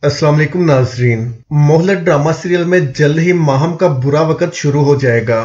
अस्सलाम वालेकुम नाज़रीन। मोहल्लत ड्रामा सीरियल में जल्द ही माहम का बुरा वक्त शुरू हो जाएगा।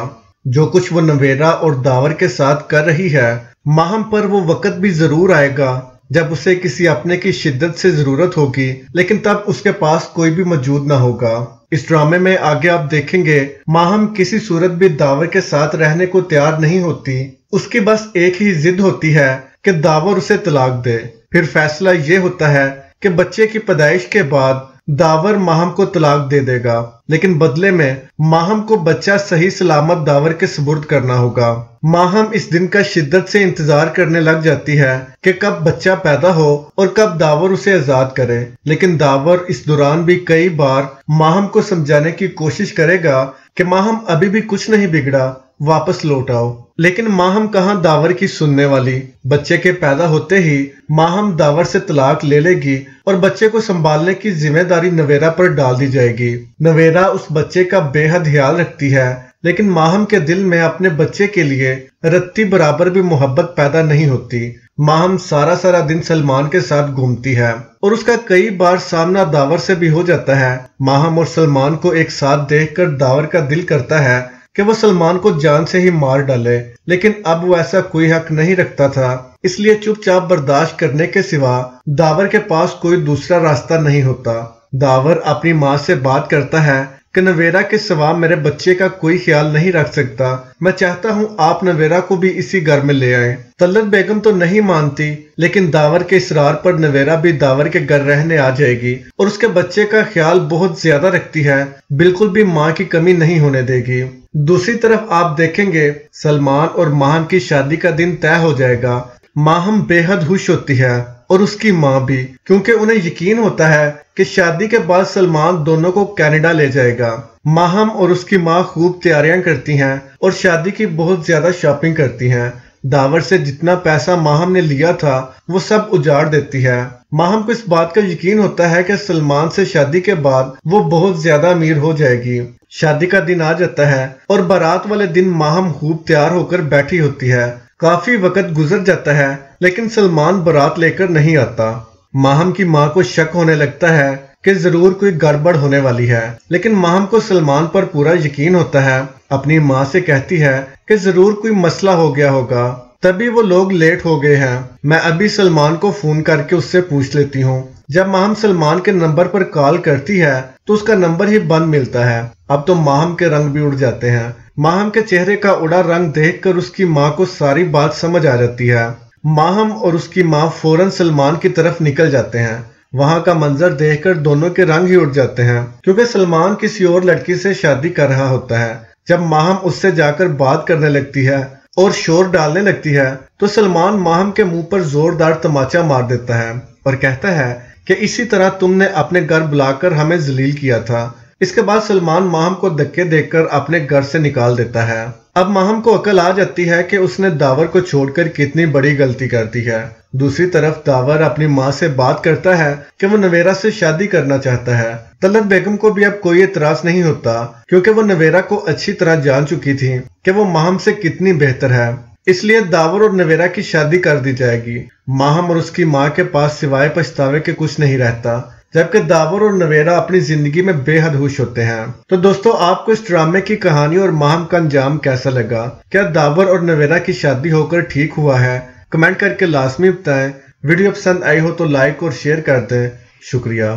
जो कुछ वो नवेरा और दावर के साथ कर रही है, माहम पर वो वक्त भी जरूर आएगा जब उसे किसी अपने की शिद्दत से जरूरत होगी, लेकिन तब उसके पास कोई भी मौजूद ना होगा। इस ड्रामे में आगे आप देखेंगे माहम किसी सूरत भी दावर के साथ रहने को तैयार नहीं होती। उसकी बस एक ही जिद होती है कि दावर उसे तलाक दे। फिर फैसला ये होता है कि बच्चे की पैदाइश के बाद दावर माहम को तलाक दे देगा, लेकिन बदले में माहम को बच्चा सही सलामत दावर के सुपुर्द करना होगा। माहम इस दिन का शिद्दत से इंतजार करने लग जाती है कि कब बच्चा पैदा हो और कब दावर उसे आजाद करे, लेकिन दावर इस दौरान भी कई बार माहम को समझाने की कोशिश करेगा कि माहम अभी भी कुछ नहीं बिगड़ा, वापस लौट आओ। लेकिन माहम कहाँ दावर की सुनने वाली। बच्चे के पैदा होते ही माहम दावर से तलाक ले लेगी और बच्चे को संभालने की जिम्मेदारी नवेरा पर डाल दी जाएगी। नवेरा उस बच्चे का बेहद ख्याल रखती है, लेकिन माहम के दिल में अपने बच्चे के लिए रत्ती बराबर भी मोहब्बत पैदा नहीं होती। माहम सारा दिन सलमान के साथ घूमती है और उसका कई बार सामना दावर से भी हो जाता है। माहम और सलमान को एक साथ देखकर दावर का दिल करता है कि वो सलमान को जान से ही मार डाले, लेकिन अब वो ऐसा कोई हक नहीं रखता था, इसलिए चुपचाप बर्दाश्त करने के सिवा दावर के पास कोई दूसरा रास्ता नहीं होता। दावर अपनी माँ से बात करता है कि नवेरा के सिवा मेरे बच्चे का कोई ख्याल नहीं रख सकता। मैं चाहता हूँ आप नवेरा को भी इसी घर में ले आए। तलत बेगम तो नहीं मानती, लेकिन दावर के इसरार पर नवेरा भी दावर के घर रहने आ जाएगी और उसके बच्चे का ख्याल बहुत ज्यादा रखती है, बिल्कुल भी माँ की कमी नहीं होने देगी। दूसरी तरफ आप देखेंगे सलमान और माहम की शादी का दिन तय हो जाएगा। माहम बेहद खुश होती है और उसकी माँ भी, क्योंकि उन्हें यकीन होता है कि शादी के बाद सलमान दोनों को कनाडा ले जाएगा। माहम और उसकी माँ खूब तैयारियां करती हैं और शादी की बहुत ज्यादा शॉपिंग करती हैं। दावर से जितना पैसा माहम ने लिया था वो सब उजाड़ देती है। माहम को इस बात का यकीन होता है कि सलमान से शादी के बाद वो बहुत ज्यादा अमीर हो जाएगी। शादी का दिन आ जाता है और बारात वाले दिन माहम खूब तैयार होकर बैठी होती है। काफी वक्त गुजर जाता है, लेकिन सलमान बारात लेकर नहीं आता। माहम की माँ को शक होने लगता है कि जरूर कोई गड़बड़ होने वाली है, लेकिन माहम को सलमान पर पूरा यकीन होता है। अपनी माँ से कहती है कि जरूर कोई मसला हो गया होगा, तभी वो लोग लेट हो गए हैं। मैं अभी सलमान को फोन करके उससे पूछ लेती हूँ। जब माहम सलमान के नंबर पर कॉल करती है तो उसका नंबर ही बंद मिलता है। अब तो माहम के रंग भी उड़ जाते हैं। माहम के चेहरे का उड़ा रंग देखकर उसकी माँ को सारी बात समझ आ जाती है। माहम और उसकी माँ फौरन सलमान की तरफ निकल जाते हैं। वहां का मंजर देखकर दोनों के रंग ही उड़ जाते हैं, क्योंकि सलमान किसी और लड़की से शादी कर रहा होता है। जब माहम उससे जाकर बात करने लगती है और शोर डालने लगती है तो सलमान माहम के मुंह पर जोरदार तमाचा मार देता है और कहता है कि इसी तरह तुमने अपने घर बुलाकर हमें जलील किया था। इसके बाद सलमान माहम को धक्के देकर अपने घर से निकाल देता है। अब माहम को अकल आ जाती है कि उसने दावर को छोड़कर कितनी बड़ी गलती कर दी है। दूसरी तरफ दावर अपनी माँ से बात करता है कि वो नवेरा से शादी करना चाहता है। तलत बेगम को भी अब कोई एतराज नहीं होता, क्योंकि वो नवेरा को अच्छी तरह जान चुकी थी कि वो माहम से कितनी बेहतर है, इसलिए दावर और नवेरा की शादी कर दी जाएगी। माहम और उसकी माँ के पास सिवाय पछतावे के कुछ नहीं रहता, जबकि दावर और नवेरा अपनी जिंदगी में बेहद खुश होते हैं। तो दोस्तों, आपको इस ड्रामे की कहानी और माहम का अंजाम कैसा लगा? क्या दावर और नवेरा की शादी होकर ठीक हुआ है? कमेंट करके लाजमी बताएं। वीडियो पसंद आई हो तो लाइक और शेयर कर दें। शुक्रिया।